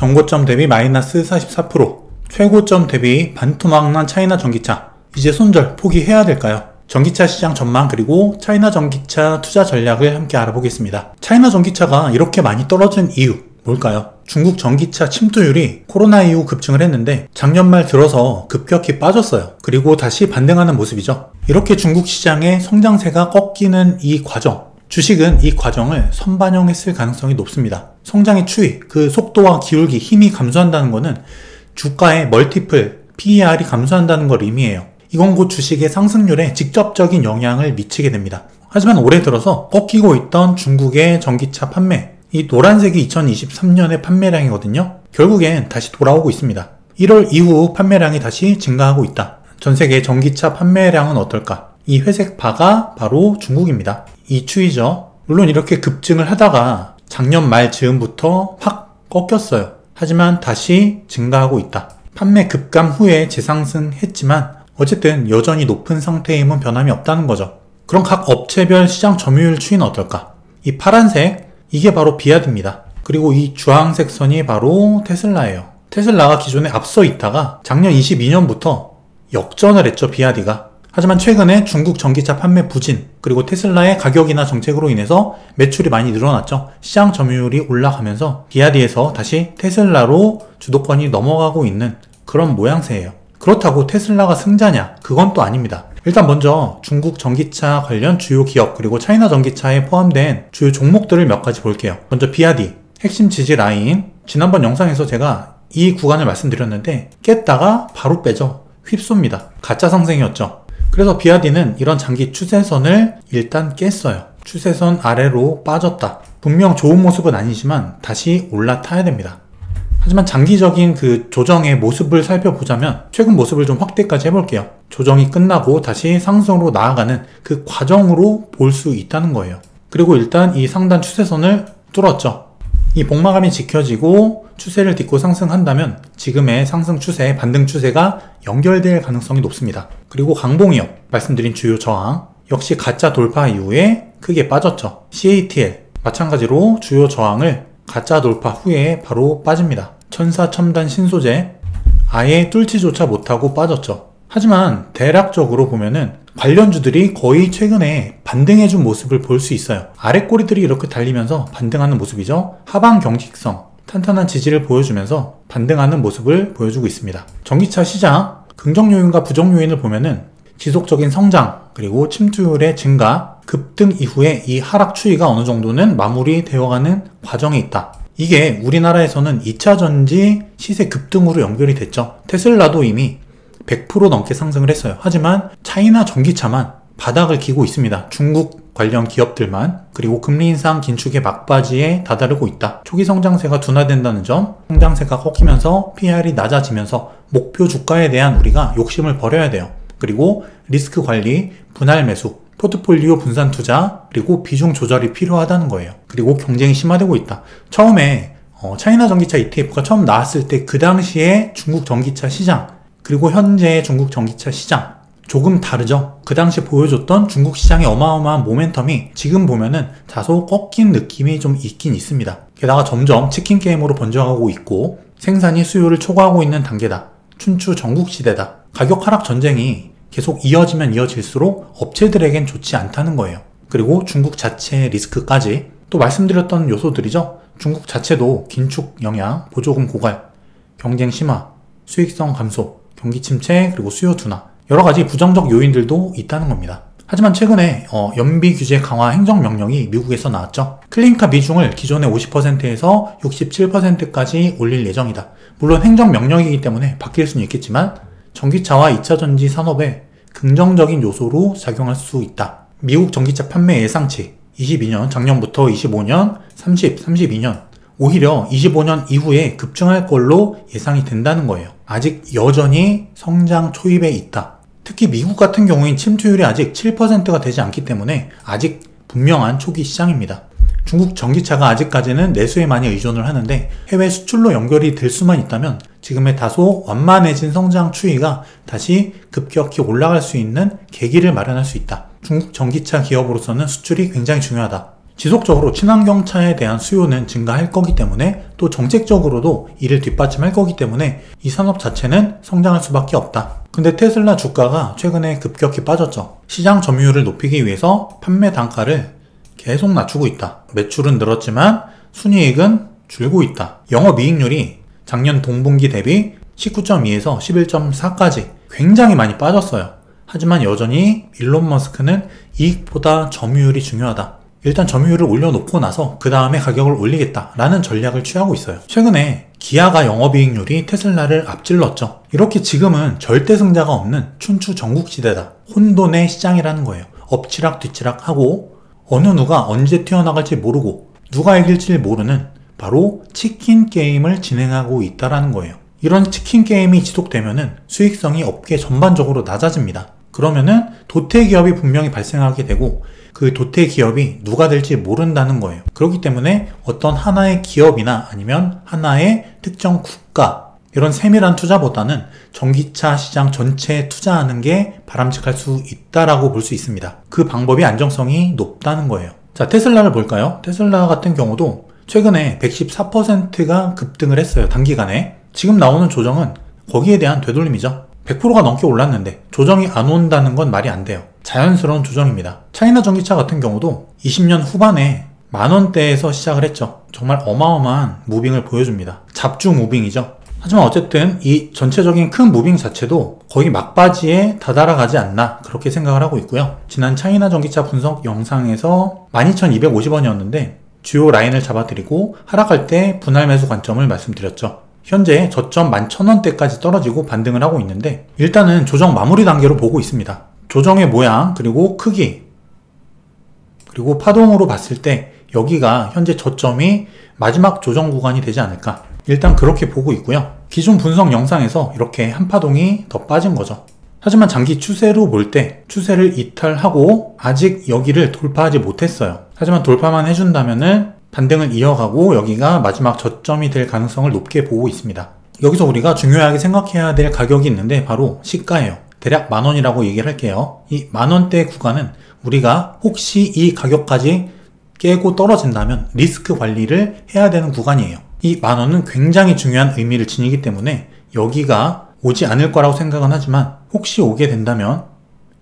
전고점 대비 마이너스 44%, 최고점 대비 반토막난 차이나 전기차, 이제 손절 포기해야 될까요? 전기차 시장 전망 그리고 차이나 전기차 투자 전략을 함께 알아보겠습니다. 차이나 전기차가 이렇게 많이 떨어진 이유 뭘까요? 중국 전기차 침투율이 코로나 이후 급증을 했는데 작년 말 들어서 급격히 빠졌어요. 그리고 다시 반등하는 모습이죠. 이렇게 중국 시장의 성장세가 꺾이는 이 과정, 주식은 이 과정을 선반영했을 가능성이 높습니다. 성장의 추이, 그 속도와 기울기, 힘이 감소한다는 것은 주가의 멀티플, PER이 감소한다는 걸 의미해요. 이건 곧 주식의 상승률에 직접적인 영향을 미치게 됩니다. 하지만 올해 들어서 꺾이고 있던 중국의 전기차 판매, 이 노란색이 2023년의 판매량이거든요. 결국엔 다시 돌아오고 있습니다. 1월 이후 판매량이 다시 증가하고 있다. 전 세계 전기차 판매량은 어떨까? 이 회색 바가 바로 중국입니다. 이 추이죠. 물론 이렇게 급증을 하다가 작년 말 즈음부터 확 꺾였어요. 하지만 다시 증가하고 있다. 판매 급감 후에 재상승했지만 어쨌든 여전히 높은 상태임은 변함이 없다는 거죠. 그럼 각 업체별 시장 점유율 추이는 어떨까? 이 파란색, 이게 바로 비아디입니다. 그리고 이 주황색 선이 바로 테슬라예요. 테슬라가 기존에 앞서 있다가 작년 22년부터 역전을 했죠, 비아디가. 하지만 최근에 중국 전기차 판매 부진, 그리고 테슬라의 가격이나 정책으로 인해서 매출이 많이 늘어났죠. 시장 점유율이 올라가면서 비아디에서 다시 테슬라로 주도권이 넘어가고 있는 그런 모양새예요. 그렇다고 테슬라가 승자냐? 그건 또 아닙니다. 일단 먼저 중국 전기차 관련 주요 기업 그리고 차이나 전기차에 포함된 주요 종목들을 몇 가지 볼게요. 먼저 비아디, 핵심 지지 라인. 지난번 영상에서 제가 이 구간을 말씀드렸는데 깼다가 바로 빼죠. 휩쏩니다. 가짜 상승이었죠. 그래서 비아디는 이런 장기 추세선을 일단 깼어요. 추세선 아래로 빠졌다. 분명 좋은 모습은 아니지만 다시 올라타야 됩니다. 하지만 장기적인 그 조정의 모습을 살펴보자면 최근 모습을 좀 확대까지 해볼게요. 조정이 끝나고 다시 상승으로 나아가는 그 과정으로 볼 수 있다는 거예요. 그리고 일단 이 상단 추세선을 뚫었죠. 이 복마감이 지켜지고 추세를 딛고 상승한다면 지금의 상승 추세, 반등 추세가 연결될 가능성이 높습니다. 그리고 강봉이업, 말씀드린 주요 저항, 역시 가짜 돌파 이후에 크게 빠졌죠. CATL, 마찬가지로 주요 저항을 가짜 돌파 후에 바로 빠집니다. 천사첨단 신소재, 아예 뚫지조차 못하고 빠졌죠. 하지만 대략적으로 보면은 관련주들이 거의 최근에 반등해준 모습을 볼 수 있어요. 아래 꼬리들이 이렇게 달리면서 반등하는 모습이죠. 하방 경직성, 탄탄한 지지를 보여주면서 반등하는 모습을 보여주고 있습니다. 전기차 시장, 긍정 요인과 부정 요인을 보면은 지속적인 성장, 그리고 침투율의 증가, 급등 이후에 이 하락 추이가 어느 정도는 마무리되어가는 과정에 있다. 이게 우리나라에서는 2차전지 시세 급등으로 연결이 됐죠. 테슬라도 이미 100% 넘게 상승을 했어요. 하지만 차이나 전기차만 바닥을 기고 있습니다. 중국 관련 기업들만. 그리고 금리 인상 긴축의 막바지에 다다르고 있다. 초기 성장세가 둔화된다는 점, 성장세가 꺾이면서 PR이 낮아지면서 목표 주가에 대한 우리가 욕심을 버려야 돼요. 그리고 리스크 관리, 분할 매수, 포트폴리오 분산 투자, 그리고 비중 조절이 필요하다는 거예요. 그리고 경쟁이 심화되고 있다. 처음에 차이나 전기차 ETF가 처음 나왔을 때 그 당시에 중국 전기차 시장, 그리고 현재의 중국 전기차 시장 조금 다르죠. 그 당시 보여줬던 중국 시장의 어마어마한 모멘텀이 지금 보면은 다소 꺾인 느낌이 좀 있긴 있습니다. 게다가 점점 치킨 게임으로 번져가고 있고 생산이 수요를 초과하고 있는 단계다. 춘추 전국 시대다. 가격 하락 전쟁이 계속 이어지면 이어질수록 업체들에겐 좋지 않다는 거예요. 그리고 중국 자체의 리스크까지 또 말씀드렸던 요소들이죠. 중국 자체도 긴축 영향, 보조금 고갈, 경쟁 심화, 수익성 감소, 경기 침체, 그리고 수요 둔화, 여러 가지 부정적 요인들도 있다는 겁니다. 하지만 최근에 연비 규제 강화 행정명령이 미국에서 나왔죠. 클린카 비중을 기존의 50%에서 67%까지 올릴 예정이다. 물론 행정명령이기 때문에 바뀔 수는 있겠지만 전기차와 2차전지 산업에 긍정적인 요소로 작용할 수 있다. 미국 전기차 판매 예상치 22년, 작년부터 25년, 30, 32년, 오히려 25년 이후에 급증할 걸로 예상이 된다는 거예요. 아직 여전히 성장 초입에 있다. 특히 미국 같은 경우엔 침투율이 아직 7%가 되지 않기 때문에 아직 분명한 초기 시장입니다. 중국 전기차가 아직까지는 내수에 많이 의존을 하는데 해외 수출로 연결이 될 수만 있다면 지금의 다소 완만해진 성장 추이가 다시 급격히 올라갈 수 있는 계기를 마련할 수 있다. 중국 전기차 기업으로서는 수출이 굉장히 중요하다. 지속적으로 친환경차에 대한 수요는 증가할 거기 때문에 또 정책적으로도 이를 뒷받침할 거기 때문에 이 산업 자체는 성장할 수밖에 없다. 근데 테슬라 주가가 최근에 급격히 빠졌죠. 시장 점유율을 높이기 위해서 판매 단가를 계속 낮추고 있다. 매출은 늘었지만 순이익은 줄고 있다. 영업이익률이 작년 동분기 대비 19.2에서 11.4까지 굉장히 많이 빠졌어요. 하지만 여전히 일론 머스크는 이익보다 점유율이 중요하다. 일단 점유율을 올려놓고 나서 그 다음에 가격을 올리겠다라는 전략을 취하고 있어요. 최근에 기아가 영업이익률이 테슬라를 앞질렀죠. 이렇게 지금은 절대 승자가 없는 춘추 전국시대다. 혼돈의 시장이라는 거예요. 엎치락 뒤치락 하고 어느 누가 언제 튀어나갈지 모르고 누가 이길지 모르는 바로 치킨 게임을 진행하고 있다는 거예요. 이런 치킨 게임이 지속되면은 수익성이 업계 전반적으로 낮아집니다. 그러면은 도태 기업이 분명히 발생하게 되고 그 도태 기업이 누가 될지 모른다는 거예요. 그렇기 때문에 어떤 하나의 기업이나 아니면 하나의 특정 국가 이런 세밀한 투자보다는 전기차 시장 전체에 투자하는 게 바람직할 수 있다라고 볼 수 있습니다. 그 방법이 안정성이 높다는 거예요. 자, 테슬라를 볼까요? 테슬라 같은 경우도 최근에 114%가 급등을 했어요. 단기간에. 지금 나오는 조정은 거기에 대한 되돌림이죠. 100%가 넘게 올랐는데 조정이 안 온다는 건 말이 안 돼요. 자연스러운 조정입니다. 차이나 전기차 같은 경우도 20년 후반에 만원대에서 시작을 했죠. 정말 어마어마한 무빙을 보여줍니다. 잡주 무빙이죠. 하지만 어쨌든 이 전체적인 큰 무빙 자체도 거의 막바지에 다다라가지 않나 그렇게 생각을 하고 있고요. 지난 차이나 전기차 분석 영상에서 12,250원이었는데 주요 라인을 잡아드리고 하락할 때 분할 매수 관점을 말씀드렸죠. 현재 저점 11,000원대까지 떨어지고 반등을 하고 있는데 일단은 조정 마무리 단계로 보고 있습니다. 조정의 모양 그리고 크기 그리고 파동으로 봤을 때 여기가 현재 저점이 마지막 조정 구간이 되지 않을까 일단 그렇게 보고 있고요. 기존 분석 영상에서 이렇게 한 파동이 더 빠진 거죠. 하지만 장기 추세로 볼 때 추세를 이탈하고 아직 여기를 돌파하지 못했어요. 하지만 돌파만 해준다면은 반등을 이어가고 여기가 마지막 저점이 될 가능성을 높게 보고 있습니다. 여기서 우리가 중요하게 생각해야 될 가격이 있는데 바로 시가예요. 대략 만원이라고 얘기를 할게요. 이 만원대 구간은 우리가 혹시 이 가격까지 깨고 떨어진다면 리스크 관리를 해야 되는 구간이에요. 이 만원은 굉장히 중요한 의미를 지니기 때문에 여기가 오지 않을 거라고 생각은 하지만 혹시 오게 된다면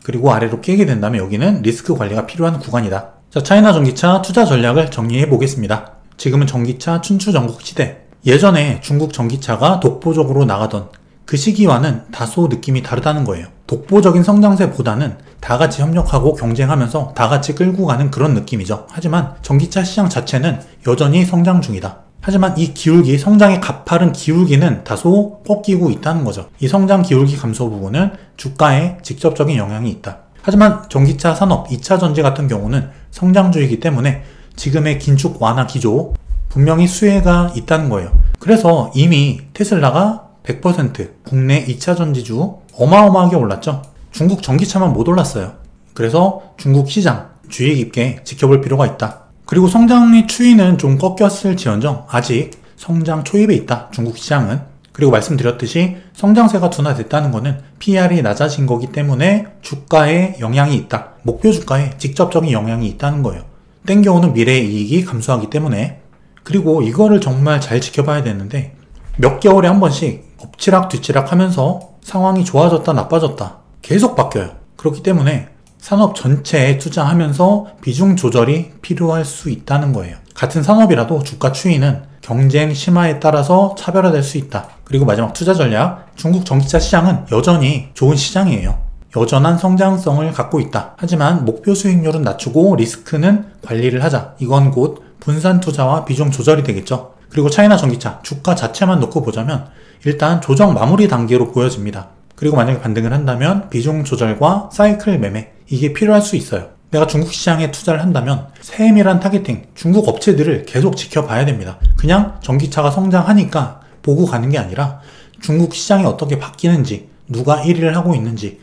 그리고 아래로 깨게 된다면 여기는 리스크 관리가 필요한 구간이다. 자, 차이나 전기차 투자 전략을 정리해 보겠습니다. 지금은 전기차 춘추 전국 시대. 예전에 중국 전기차가 독보적으로 나가던 그 시기와는 다소 느낌이 다르다는 거예요. 독보적인 성장세보다는 다 같이 협력하고 경쟁하면서 다 같이 끌고 가는 그런 느낌이죠. 하지만 전기차 시장 자체는 여전히 성장 중이다. 하지만 이 기울기, 성장의 가파른 기울기는 다소 꺾이고 있다는 거죠. 이 성장 기울기 감소 부분은 주가에 직접적인 영향이 있다. 하지만 전기차 산업, 2차 전지 같은 경우는 성장주이기 때문에 지금의 긴축 완화 기조 분명히 수혜가 있다는 거예요. 그래서 이미 테슬라가 100% 국내 2차 전지주 어마어마하게 올랐죠. 중국 전기차만 못 올랐어요. 그래서 중국 시장 주의 깊게 지켜볼 필요가 있다. 그리고 성장의 추이는 좀 꺾였을지언정 아직 성장 초입에 있다. 중국 시장은. 그리고 말씀드렸듯이 성장세가 둔화됐다는 것은 PR이 낮아진 거기 때문에 주가에 영향이 있다. 목표 주가에 직접적인 영향이 있다는 거예요. 땡겨오는 미래의 이익이 감소하기 때문에. 그리고 이거를 정말 잘 지켜봐야 되는데 몇 개월에 한 번씩 엎치락 뒤치락 하면서 상황이 좋아졌다 나빠졌다 계속 바뀌어요. 그렇기 때문에 산업 전체에 투자하면서 비중 조절이 필요할 수 있다는 거예요. 같은 산업이라도 주가 추이는 경쟁 심화에 따라서 차별화될 수 있다. 그리고 마지막 투자 전략, 중국 전기차 시장은 여전히 좋은 시장이에요. 여전한 성장성을 갖고 있다. 하지만 목표 수익률은 낮추고 리스크는 관리를 하자. 이건 곧 분산 투자와 비중 조절이 되겠죠. 그리고 차이나 전기차 주가 자체만 놓고 보자면 일단 조정 마무리 단계로 보여집니다. 그리고 만약에 반등을 한다면 비중 조절과 사이클 매매 이게 필요할 수 있어요. 내가 중국 시장에 투자를 한다면 세밀한 타겟팅, 중국 업체들을 계속 지켜봐야 됩니다. 그냥 전기차가 성장하니까 보고 가는 게 아니라 중국 시장이 어떻게 바뀌는지, 누가 1위를 하고 있는지,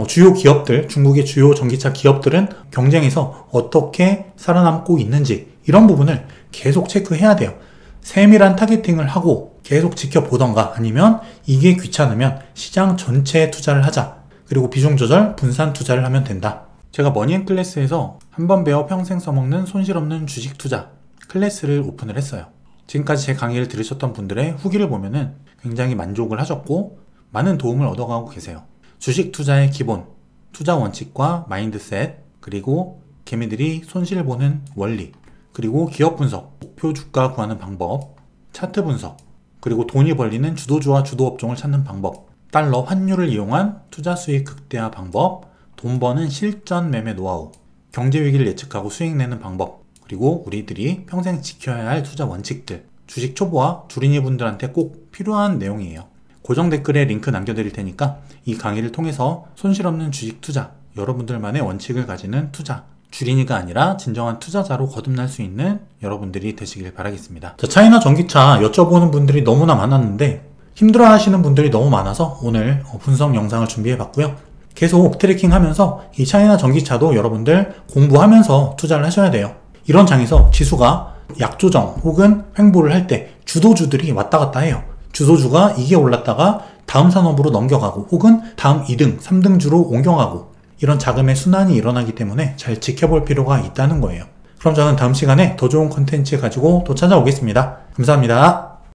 주요 기업들, 중국의 주요 전기차 기업들은 경쟁에서 어떻게 살아남고 있는지 이런 부분을 계속 체크해야 돼요. 세밀한 타겟팅을 하고 계속 지켜보던가 아니면 이게 귀찮으면 시장 전체에 투자를 하자. 그리고 비중 조절, 분산 투자를 하면 된다. 제가 머니앤클래스에서 한번 배워 평생 써먹는 손실 없는 주식 투자 클래스를 오픈을 했어요. 지금까지 제 강의를 들으셨던 분들의 후기를 보면은 굉장히 만족을 하셨고 많은 도움을 얻어가고 계세요. 주식 투자의 기본, 투자 원칙과 마인드셋, 그리고 개미들이 손실을 보는 원리, 그리고 기업 분석, 목표 주가 구하는 방법, 차트 분석, 그리고 돈이 벌리는 주도주와 주도업종을 찾는 방법, 달러 환율을 이용한 투자 수익 극대화 방법, 돈 버는 실전 매매 노하우, 경제 위기를 예측하고 수익 내는 방법, 그리고 우리들이 평생 지켜야 할 투자 원칙들, 주식 초보와 주린이 분들한테 꼭 필요한 내용이에요. 고정 댓글에 링크 남겨드릴 테니까 이 강의를 통해서 손실 없는 주식 투자, 여러분들만의 원칙을 가지는 투자, 주린이가 아니라 진정한 투자자로 거듭날 수 있는 여러분들이 되시길 바라겠습니다. 자, 차이나 전기차 여쭤보는 분들이 너무나 많았는데 힘들어 하시는 분들이 너무 많아서 오늘 분석 영상을 준비해 봤고요. 계속 트래킹하면서 이 차이나 전기차도 여러분들 공부하면서 투자를 하셔야 돼요. 이런 장에서 지수가 약조정 혹은 횡보를 할 때 주도주들이 왔다 갔다 해요. 주도주가 이게 올랐다가 다음 산업으로 넘겨가고 혹은 다음 2등, 3등주로 옮겨가고 이런 자금의 순환이 일어나기 때문에 잘 지켜볼 필요가 있다는 거예요. 그럼 저는 다음 시간에 더 좋은 컨텐츠 가지고 또 찾아오겠습니다. 감사합니다.